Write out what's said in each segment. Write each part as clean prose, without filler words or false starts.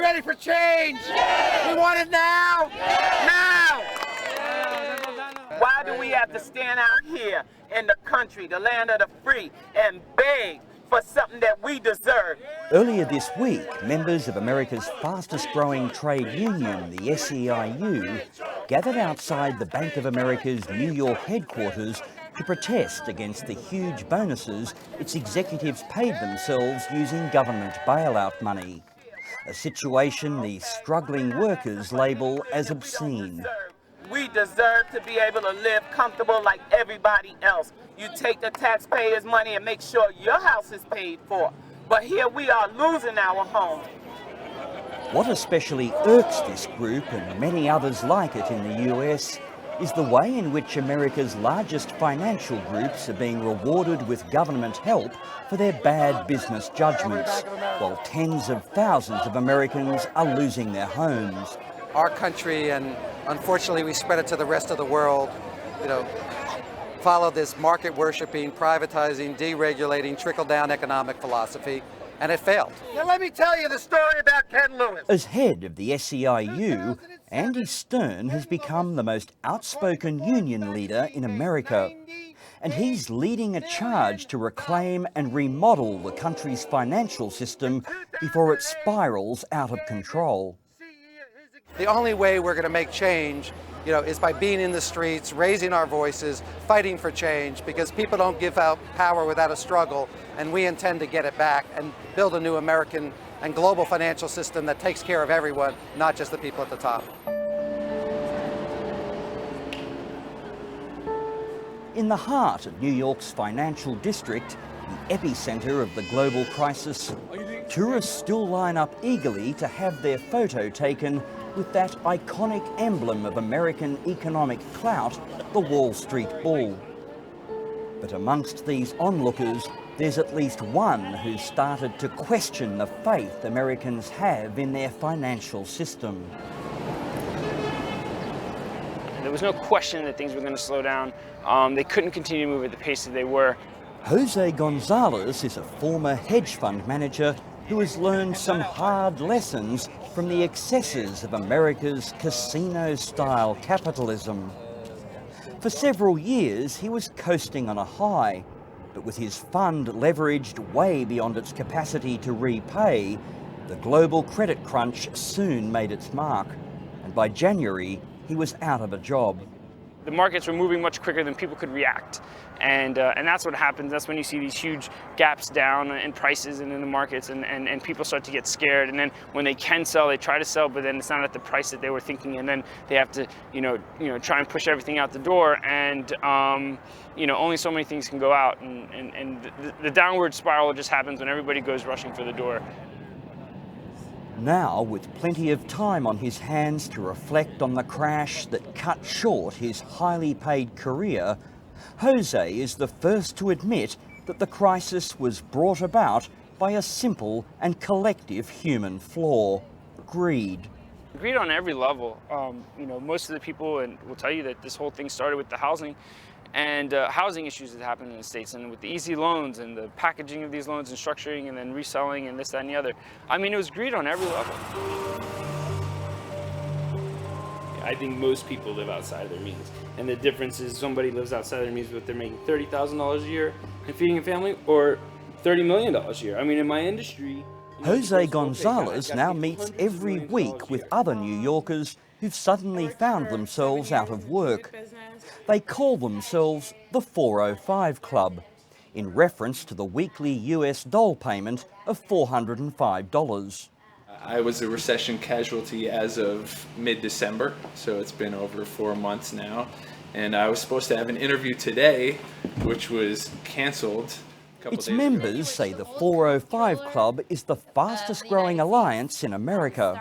ready for change? Yeah. We want it now? Yeah. Now! Why do we have to stand out here in the country, the land of the free, and beg for something that we deserve? Earlier this week, members of America's fastest growing trade union, the SEIU, gathered outside the Bank of America's New York headquarters to protest against the huge bonuses its executives paid themselves using government bailout money. A situation these struggling workers label as obscene. We deserve to be able to live comfortable like everybody else. You take the taxpayers' money and make sure your house is paid for. But here we are losing our homes. What especially irks this group and many others like it in the US is the way in which America's largest financial groups are being rewarded with government help for their bad business judgments, while tens of thousands of Americans are losing their homes. Our country, and unfortunately we spread it to the rest of the world, follow this market worshipping, privatizing, deregulating, trickle-down economic philosophy, and it failed. Now let me tell you the story about Ken Lewis. As head of the SEIU, Andy Stern has become the most outspoken union leader in America. And he's leading a charge to reclaim and remodel the country's financial system before it spirals out of control. The only way we're going to make change, is by being in the streets, raising our voices, fighting for change, because people don't give out power without a struggle, and we intend to get it back and build a new American and global financial system that takes care of everyone, not just the people at the top. In the heart of New York's financial district, the epicenter of the global crisis, tourists still line up eagerly to have their photo taken with that iconic emblem of American economic clout, the Wall Street Bull. But amongst these onlookers, there's at least one who's started to question the faith Americans have in their financial system. There was no question that things were going to slow down. They couldn't continue to move at the pace that they were. Jose Gonzalez is a former hedge fund manager who has learned some hard lessons from the excesses of America's casino-style capitalism. For several years, he was coasting on a high, but with his fund leveraged way beyond its capacity to repay, the global credit crunch soon made its mark, and by January, he was out of a job. The markets were moving much quicker than people could react. And that's what happens. That's when you see these huge gaps down in prices and in the markets, and people start to get scared. And then when they can sell, they try to sell, but then it's not at the price that they were thinking. And then they have to, try and push everything out the door. And, only so many things can go out. And the downward spiral just happens when everybody goes rushing for the door. Now, with plenty of time on his hands to reflect on the crash that cut short his highly paid career, Jose is the first to admit that the crisis was brought about by a simple and collective human flaw: greed. Greed on every level. Most of the people will tell you that this whole thing started with the housing and housing issues that happened in the States, and with the easy loans and the packaging of these loans and structuring and then reselling and this, that, and the other. I mean, it was greed on every level. I think most people live outside of their means. And the difference is somebody lives outside their means, but they're making $30,000 a year and feeding a family, or $30 million a year. I mean, in my industry... Jose Gonzalez now meets every week with other New Yorkers who've suddenly found themselves out of work. They call themselves the 405 Club, in reference to the weekly US dole payment of $405. I was a recession casualty as of mid-December, so it's been over 4 months now. And I was supposed to have an interview today, which was canceled a couple Its days members ago. say the 405 Club is the fastest growing alliance in America,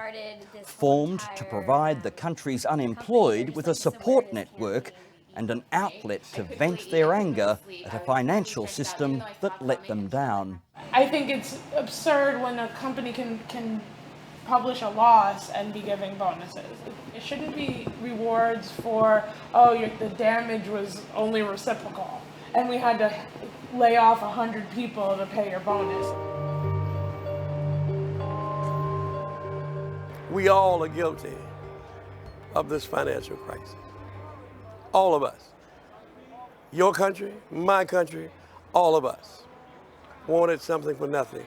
formed to provide the country's unemployed with a support network and an outlet to vent their anger at a financial system that let them down. I think it's absurd when a company can publish a loss and be giving bonuses. It shouldn't be rewards for, the damage was only reciprocal, and we had to lay off 100 people to pay your bonus. We all are guilty of this financial crisis. All of us. Your country, my country, all of us wanted something for nothing,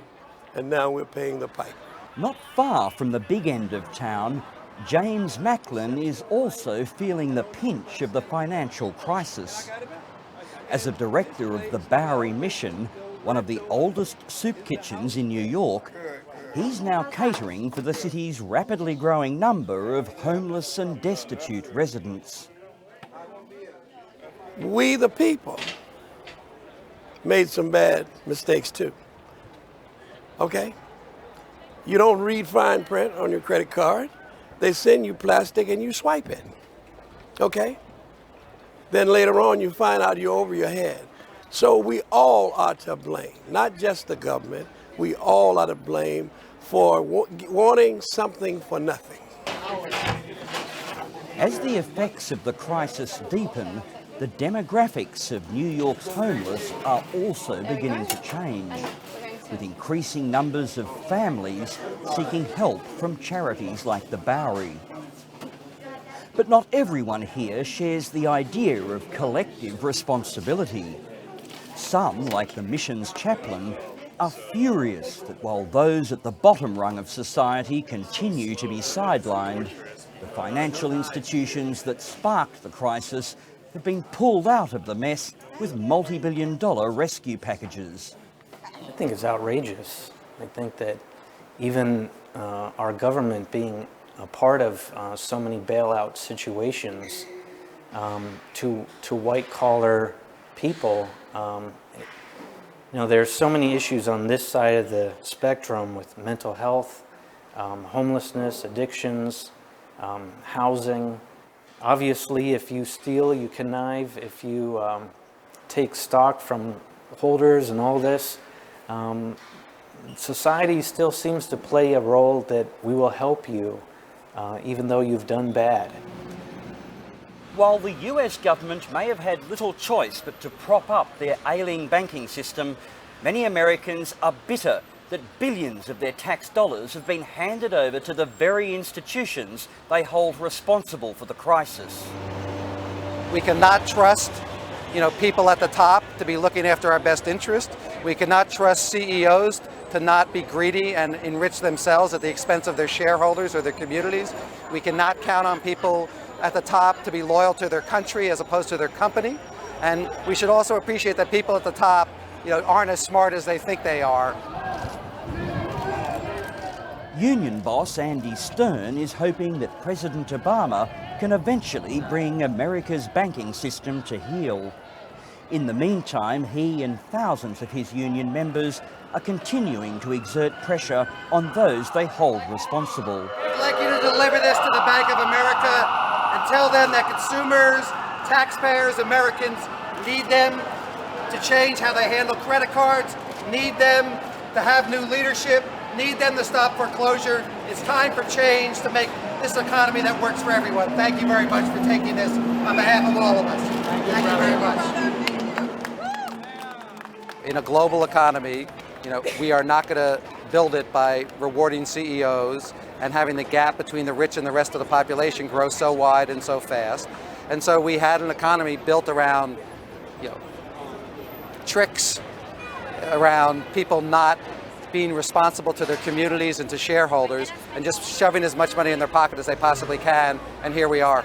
and now we're paying the pipe. Not far from the big end of town, James Macklin is also feeling the pinch of the financial crisis. As a director of the Bowery Mission, one of the oldest soup kitchens in New York, he's now catering for the city's rapidly growing number of homeless and destitute residents. We, the people, made some bad mistakes too. Okay? You don't read fine print on your credit card. They send you plastic and you swipe it. Okay? Then later on you find out you're over your head. So we all are to blame, not just the government. We all are to blame for wanting something for nothing. As the effects of the crisis deepen, the demographics of New York's homeless are also beginning to change, with increasing numbers of families seeking help from charities like the Bowery. But not everyone here shares the idea of collective responsibility. Some, like the mission's chaplain, are furious that while those at the bottom rung of society continue to be sidelined, the financial institutions that sparked the crisis have been pulled out of the mess with multi-billion-dollar rescue packages. I think it's outrageous. I think that even our government being a part of so many bailout situations to white-collar people, there's so many issues on this side of the spectrum with mental health, homelessness, addictions, housing. Obviously, if you steal, you connive, if you take stock from holders and all this, society still seems to play a role that we will help you, even though you've done bad. While the US government may have had little choice but to prop up their ailing banking system, many Americans are bitter that billions of their tax dollars have been handed over to the very institutions they hold responsible for the crisis. We cannot trust, people at the top to be looking after our best interest. We cannot trust CEOs to not be greedy and enrich themselves at the expense of their shareholders or their communities. We cannot count on people at the top to be loyal to their country as opposed to their company. And we should also appreciate that people at the top, aren't as smart as they think they are. Union boss Andy Stern is hoping that President Obama can eventually bring America's banking system to heel. In the meantime, he and thousands of his union members are continuing to exert pressure on those they hold responsible. I'd like you to deliver this to the Bank of America and tell them that consumers, taxpayers, Americans need them to change how they handle credit cards, need them to have new leadership, need them to stop foreclosure. It's time for change to make this economy that works for everyone. Thank you very much for taking this on behalf of all of us. Thank you very much. In a global economy, we are not going to build it by rewarding CEOs and having the gap between the rich and the rest of the population grow so wide and so fast. And so we had an economy built around, tricks, around people not being responsible to their communities and to shareholders and just shoving as much money in their pocket as they possibly can, and here we are.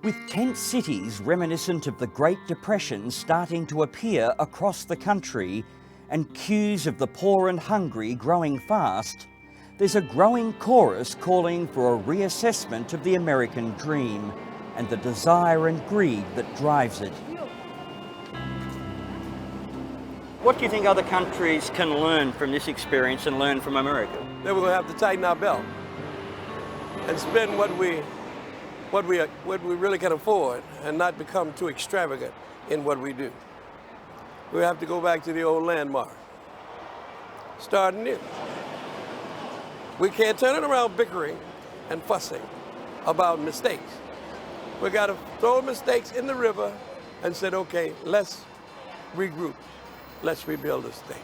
With tent cities reminiscent of the Great Depression starting to appear across the country and queues of the poor and hungry growing fast, there's a growing chorus calling for a reassessment of the American dream and the desire and greed that drives it. What do you think other countries can learn from this experience and learn from America? Then we're going to have to tighten our belt and spend what we really can afford and not become too extravagant in what we do. We have to go back to the old landmark, starting new. We can't turn it around bickering and fussing about mistakes. We got to throw mistakes in the river and say, okay, let's regroup. Let's rebuild this thing.